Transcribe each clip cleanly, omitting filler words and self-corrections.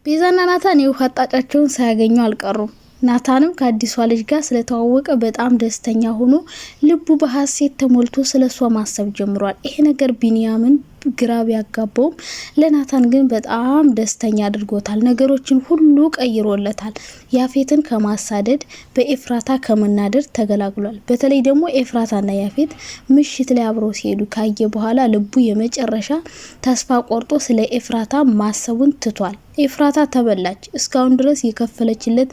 ቤዛና ናታን የውሃ አጣጫቸውን ሳያገኙ አልቀሩም። ናታንም ከአዲሷ ልጅ ጋር ስለተዋወቀ በጣም ደስተኛ ሆኖ ልቡ በሐሴት ተሞልቶ ስለሷ ማሰብ ጀምሯል። ይሄ ነገር ቢንያምን ግራ ቢያጋባውም ለናታን ግን በጣም ደስተኛ አድርጎታል። ነገሮችን ሁሉ ቀይሮለታል። ያፌትን ከማሳደድ በኤፍራታ ከመናደድ ተገላግሏል። በተለይ ደግሞ ኤፍራታና ያፌት ምሽት ላይ አብረው ሲሄዱ ካየ በኋላ ልቡ የመጨረሻ ተስፋ ቆርጦ ስለ ኤፍራታ ማሰቡን ትቷል። ኤፍራታ ተበላች። እስካሁን ድረስ የከፈለችለት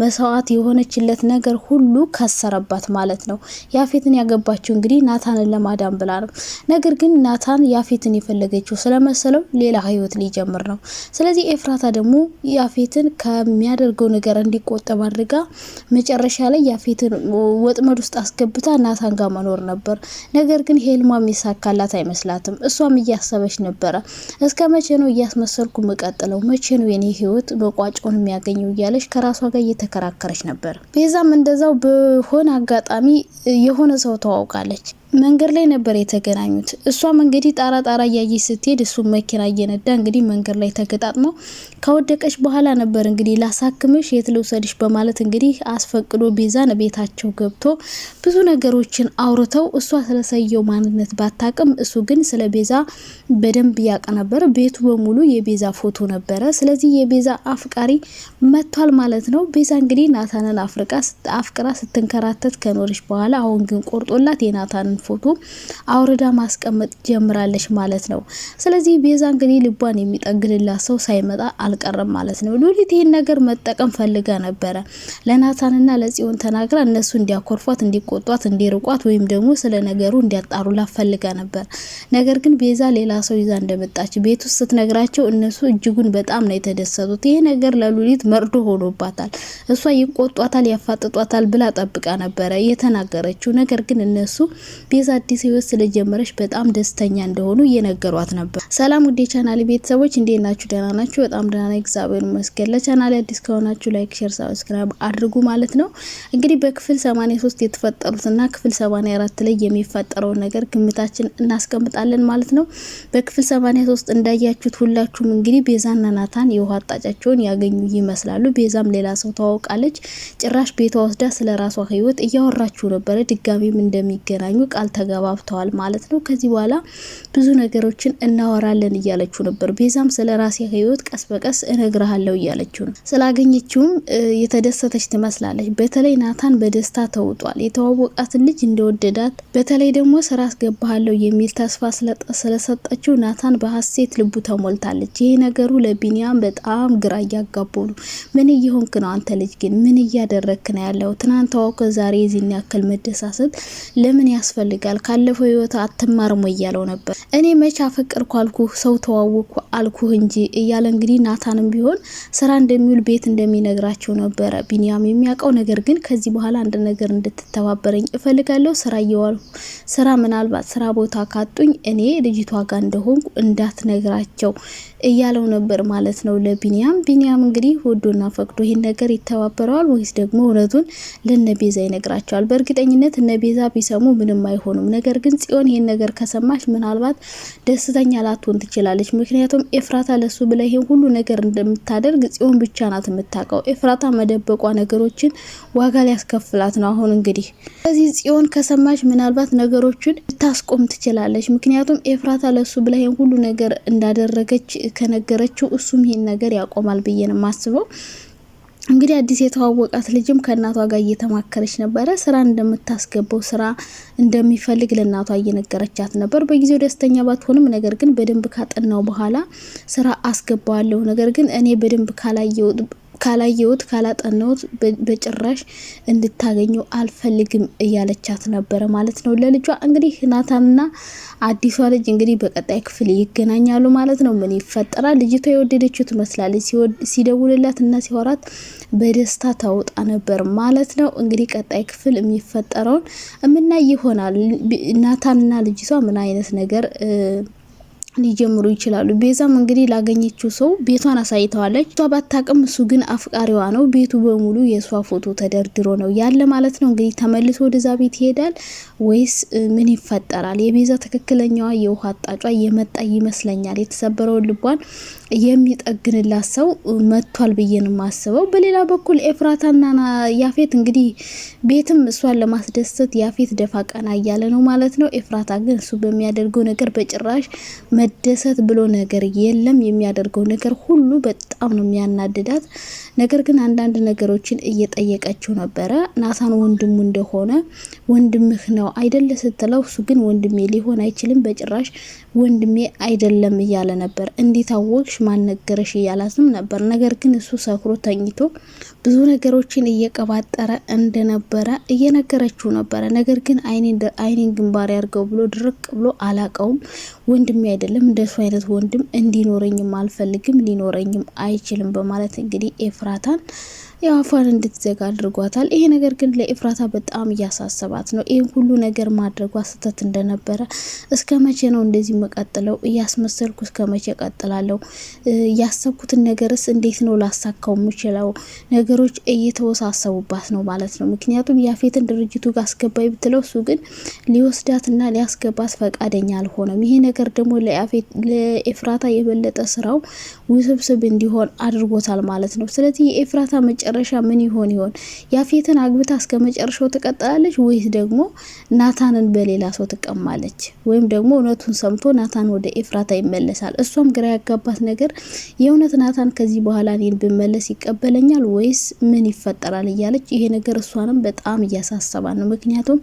መስዋዕት የሆነችለት ነገር ሁሉ ከሰረባት ማለት ነው። ያፌትን ያገባችው እንግዲህ ናታንን ለማዳን ብላ ነው። ነገር ግን ናታን ያፌትን የፈለገችው ስለመሰለው ሌላ ህይወት ሊጀምር ነው። ስለዚህ ኤፍራታ ደግሞ ያፌትን ከሚያደርገው ነገር እንዲቆጠብ አድርጋ መጨረሻ ላይ ያፌትን ወጥመድ ውስጥ አስገብታ ናታን ጋር መኖር ነበር። ነገር ግን ሄልማም ይሳካላት አይመስላትም። እሷም እያሰበች ነበረ፣ እስከ መቼ ነው እያስመሰልኩ መቀጥለው? መቼ ነው የኔ ህይወት በቋጫውን የሚያገኘው? እያለች ከራሷ ጋር እየተከራከረች ነበር። ቤዛም እንደዛው በሆነ አጋጣሚ የሆነ ሰው ተዋውቃለች። መንገድ ላይ ነበር የተገናኙት። እሷም እንግዲህ ጣራ እያየች ስትሄድ እሱ መኪና እየነዳ እንግዲህ መንገድ ላይ ተገጣጥመው ከወደቀች በኋላ ነበር እንግዲህ ላሳክምሽ የት ልውሰድሽ በማለት እንግዲህ አስፈቅዶ ቤዛን ቤታቸው ገብቶ ብዙ ነገሮችን አውርተው እሷ ስለሰየው ማንነት ባታቅም እሱ ግን ስለ ቤዛ በደንብ ያውቅ ነበር። ቤቱ በሙሉ የቤዛ ፎቶ ነበረ። ስለዚህ የቤዛ አፍቃሪ መጥቷል ማለት ነው። ቤዛ እንግዲህ ናታንን አፍቅራ ስትንከራተት ከኖረች በኋላ አሁን ግን ቆርጦላት የናታንን ፎቶ አውርዳ ማስቀመጥ ጀምራለች ማለት ነው። ስለዚህ ቤዛ እንግዲህ ልቧን የሚጠግልላት ሰው ሳይመጣ አልቀረም ማለት ነው። ሉሊት ይሄን ነገር መጠቀም ፈልጋ ነበረ። ለናታንና ለጽዮን ተናግራ እነሱ እንዲያኮርፏት፣ እንዲቆጧት፣ እንዲርቋት ወይም ደግሞ ስለ ነገሩ እንዲያጣሩላት ፈልጋ ነበር። ነገር ግን ቤዛ ሌላ ሰው ይዛ እንደመጣች ቤት ውስጥ ስትነግራቸው እነሱ እጅጉን በጣም ነው የተደሰቱት። ይሄ ነገር ለሉሊት መርዶ ሆኖባታል። እሷ ይቆጧታል፣ ያፋጥጧታል ብላ ጠብቃ ነበረ የተናገረችው። ነገር ግን እነሱ ቤዛ አዲስ ህይወት ስለጀመረች በጣም ደስተኛ እንደሆኑ እየነገሯት ነበር። ሰላም ውዴ ቻናሌ ቤተሰቦች እንዴት ናችሁ? ደህና ናችሁ? በጣም ደህና ነኝ እግዚአብሔር ይመስገን። ለቻናሌ አዲስ ከሆናችሁ ላይክ፣ ሼር፣ ሰብስክራይብ አድርጉ ማለት ነው። እንግዲህ በክፍል 83 የተፈጠሩትና ክፍል 84 ላይ የሚፈጠረው ነገር ግምታችን እናስቀምጣለን ማለት ነው። በክፍል 83 እንዳያችሁት ሁላችሁም እንግዲህ ቤዛና ናታን የውሃ አጣጫቸውን ያገኙ ይመስላሉ። ቤዛም ሌላ ሰው ተዋውቃለች። ጭራሽ ቤቷ ወስዳ ስለራሷ ህይወት እያወራችሁ ነበረ። ድጋሚም እንደሚገናኙ ቃል ተገባብተዋል ማለት ነው። ከዚህ በኋላ ብዙ ነገሮችን እናወራለን እያለችው ነበር። ቤዛም ስለ ራሴ ህይወት ቀስ በቀስ እነግርሃለሁ እያለችው ነው። ስላገኘችውም የተደሰተች ትመስላለች። በተለይ ናታን በደስታ ተውጧል። የተዋወቃትን ልጅ እንደወደዳት በተለይ ደግሞ ስራ አስገባሃለሁ የሚል ተስፋ ስለሰጠችው ናታን በሐሴት ልቡ ተሞልታለች። ይሄ ነገሩ ለቢንያም በጣም ግራ እያጋባው ነው። ምን እየሆንክ ነው አንተ ልጅ? ግን ምን እያደረክ ነው ያለው? ትናንት ተዋውቀ ዛሬ የዚህን ያክል መደሳሰት ለምን ያስፈልጋል? ካለፈው ህይወት አትማርም እያለው ነበር። እኔ መቼ አፈቀርኩ አልኩህ፣ ሰው ተዋወቅኩ አልኩህ እንጂ እያለ እንግዲህ ናታንም ቢሆን ስራ እንደሚውል ቤት እንደሚነግራቸው ነበረ ቢንያም የሚያውቀው። ነገር ግን ከዚህ በኋላ አንድ ነገር እንድትተባበረኝ እፈልጋለሁ። ስራ ምናልባት ስራ ቦታ ካጡኝ እኔ ልጅቷ ጋር እንደሆንኩ እንዳትነግራቸው እያለው ነበር ማለት ነው ለቢንያም። ቢንያም እንግዲህ ወዶና ፈቅዶ ይሄን ነገር ይተባበረዋል ወይስ ደግሞ እውነቱን ለነቤዛ ይነግራቸዋል? በእርግጠኝነት እነቤዛ ቢሰሙ ምንም አይሆኑም። ነገር ግን ጽዮን ይሄን ነገር ከሰማች ምናልባት ደስተኛ ላትሆን ትችላለች። ምክንያቱም ኤፍራታ ለሱ ብላ ይሄን ሁሉ ነገር እንደምታደርግ ጽዮን ብቻ ናት የምታውቀው። ኤፍራታ መደበቋ ነገሮችን ዋጋ ሊያስከፍላት ነው አሁን እንግዲህ። ስለዚህ ጽዮን ከሰማች ምናልባት ነገሮችን ልታስቆም ትችላለች። ምክንያቱም ኤፍራታ ለሱ ብላ ይሄን ሁሉ ነገር እንዳደረገች ከነገረችው እሱም ይሄን ነገር ያቆማል ብዬ ነው የማስበው። እንግዲህ አዲስ የተዋወቃት ልጅም ከእናቷ ጋር እየተማከረች ነበረ። ስራ እንደምታስገባው ስራ እንደሚፈልግ ለእናቷ እየነገረቻት ነበር። በጊዜው ደስተኛ ባትሆንም ነገር ግን በደንብ ካጠናው በኋላ ስራ አስገባዋለሁ፣ ነገር ግን እኔ በደንብ ካላየሁት ካላጠናሁት በጭራሽ እንድታገኘው አልፈልግም እያለቻት ነበረ ማለት ነው ለልጇ። እንግዲህ ናታንና አዲሷ ልጅ እንግዲህ በቀጣይ ክፍል ይገናኛሉ ማለት ነው። ምን ይፈጠራል? ልጅቷ የወደደችው ትመስላለች። ሲደውልላት እና ሲወራት በደስታ ታውጣ ነበር ማለት ነው። እንግዲህ ቀጣይ ክፍል የሚፈጠረውን እምናይ ይሆናል። ናታንና ልጅቷ ምን አይነት ነገር ሊጀምሩ ይችላሉ። ቤዛም እንግዲህ ላገኘችው ሰው ቤቷን አሳይተዋለች። እሷ ባታቅም እሱ ግን አፍቃሪዋ ነው። ቤቱ በሙሉ የሷ ፎቶ ተደርድሮ ነው ያለ ማለት ነው። እንግዲህ ተመልሶ ወደዛ ቤት ይሄዳል ወይስ ምን ይፈጠራል? የቤዛ ትክክለኛዋ የውሃ አጣጯ የመጣ ይመስለኛል። የተሰበረውን ልቧን የሚጠግንላት ሰው መጥቷል ብዬ ነው የማስበው። በሌላ በኩል ኤፍራታና ያፌት እንግዲህ ቤትም እሷን ለማስደሰት ያፌት ደፋ ቀና እያለ ነው ማለት ነው። ኤፍራታ ግን እሱ በሚያደርገው ነገር በጭራሽ መደሰት ብሎ ነገር የለም። የሚያደርገው ነገር ሁሉ በጣም ነው የሚያናድዳት። ነገር ግን አንዳንድ ነገሮችን እየጠየቀችው ነበረ። ናታን ወንድሙ እንደሆነ ወንድምህ ነው አይደለ ስትለው እሱ ግን ወንድሜ ሊሆን አይችልም በጭራሽ ወንድሜ አይደለም እያለ ነበር። እንዴት አወቅሽ ማን ነገረሽ እያላትም ነበር። ነገር ግን እሱ ሰክሮ ተኝቶ ብዙ ነገሮችን እየቀባጠረ እንደነበረ እየነገረችው ነበረ። ነገር ግን አይኔን ግንባር ያርገው ብሎ ድርቅ ብሎ አላቀውም ወንድሜ አይደለም፣ እንደሱ አይነት ወንድም እንዲኖረኝም አልፈልግም ሊኖረኝም አይችልም በማለት እንግዲህ ኤፍራታን ያው አፏን እንድትዘጋ አድርጓታል። ይሄ ነገር ግን ለኤፍራታ በጣም እያሳሰባት ነው። ይሄን ሁሉ ነገር ማድረጓ ስህተት እንደነበረ እስከ መቼ ነው እንደዚህ መቀጥለው እያስመሰልኩ እስከ መቼ ቀጥላለሁ? ያሰብኩትን ነገርስ እንዴት ነው ላሳካው የምችለው? ነገሮች እየተወሳሰቡባት ነው ማለት ነው። ምክንያቱም ያፌትን ድርጅቱ ጋር አስገባይ ብትለው እሱ ግን ሊወስዳትና ሊያስገባት ፈቃደኛ አልሆነም። ይሄ ነገር ደግሞ ለኤፍራታ የበለጠ ስራው ውስብስብ እንዲሆን አድርጎታል ማለት ነው። ስለዚህ የኤፍራታ መጨረሻ ምን ይሆን? ያፌትን አግብታ እስከ መጨረሻው ትቀጥላለች ወይስ ደግሞ ናታንን በሌላ ሰው ትቀማለች? ወይም ደግሞ እውነቱን ሰምቶ ናታን ወደ ኤፍራታ ይመለሳል? እሷም ግራ ያጋባት ነገር የእውነት ናታን ከዚህ በኋላ እኔን ብመለስ ይቀበለኛል ወይስ ምን ይፈጠራል እያለች ይሄ ነገር እሷንም በጣም እያሳሰባን ነው። ምክንያቱም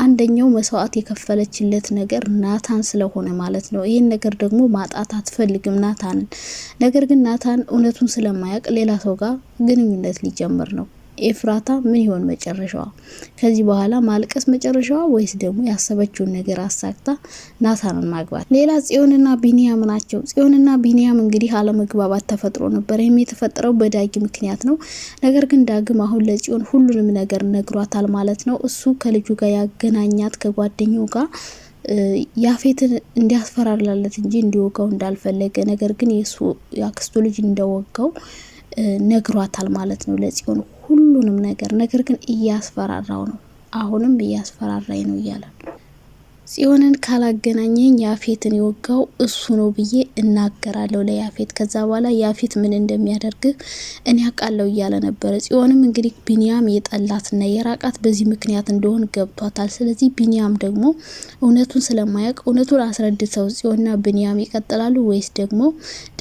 አንደኛው መስዋዕት የከፈለችለት ነገር ናታን ስለሆነ ማለት ነው። ይህን ነገር ደግሞ ማጣት አትፈልግም ናታንን። ነገር ግን ናታን እውነቱን ስለማያውቅ ሌላ ሰው ጋር ግንኙነት ሊጀምር ነው። ኤፍራታ ምን ይሆን መጨረሻዋ? ከዚህ በኋላ ማልቀስ መጨረሻዋ ወይስ ደግሞ ያሰበችውን ነገር አሳክታ ናታንን ማግባት? ሌላ ጽዮንና ቢኒያም ናቸው። ጽዮንና ቢኒያም እንግዲህ አለመግባባት ተፈጥሮ ነበር። ይህም የተፈጠረው በዳጊ ምክንያት ነው። ነገር ግን ዳግም አሁን ለጽዮን ሁሉንም ነገር ነግሯታል ማለት ነው። እሱ ከልጁ ጋር ያገናኛት ከጓደኛው ጋር ያፌትን እንዲያስፈራራለት እንጂ እንዲወጋው እንዳልፈለገ፣ ነገር ግን የሱ ያክስቱ ልጅ እንደወጋው ነግሯታል ማለት ነው ለጽዮን ሁሉንም ነገር። ነገር ግን እያስፈራራው ነው። አሁንም እያስፈራራኝ ነው እያለ ጽዮንን ካላገናኘኝ ያፌትን የወጋው እሱ ነው ብዬ እናገራለሁ ለያፌት። ከዛ በኋላ ያፌት ምን እንደሚያደርግ እኔ አውቃለሁ እያለ ነበረ። ጽዮንም እንግዲህ ቢኒያም የጠላትና የራቃት በዚህ ምክንያት እንደሆን ገብቷታል። ስለዚህ ቢኒያም ደግሞ እውነቱን ስለማያውቅ እውነቱን አስረድተው ጽዮንና ቢኒያም ይቀጥላሉ ወይስ ደግሞ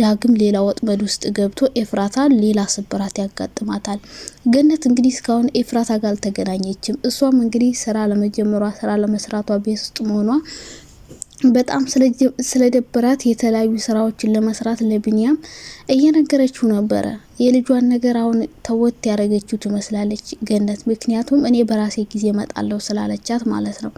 ዳግም ሌላ ወጥመድ ውስጥ ገብቶ ኤፍራታ ሌላ ስብራት ያጋጥማታል? ገነት እንግዲህ እስካሁን ኤፍራታ ጋር አልተገናኘችም። እሷም እንግዲህ ስራ ለመጀመሯ ስራ ለመስራቷ ቤት ውስጥ መሆኗ በጣም ስለደበራት የተለያዩ ስራዎችን ለመስራት ለቢኒያም እየነገረችው ነበረ። የልጇን ነገር አሁን ተወት ያደረገችው ትመስላለች ገነት። ምክንያቱም እኔ በራሴ ጊዜ መጣለው ስላለቻት ማለት ነው።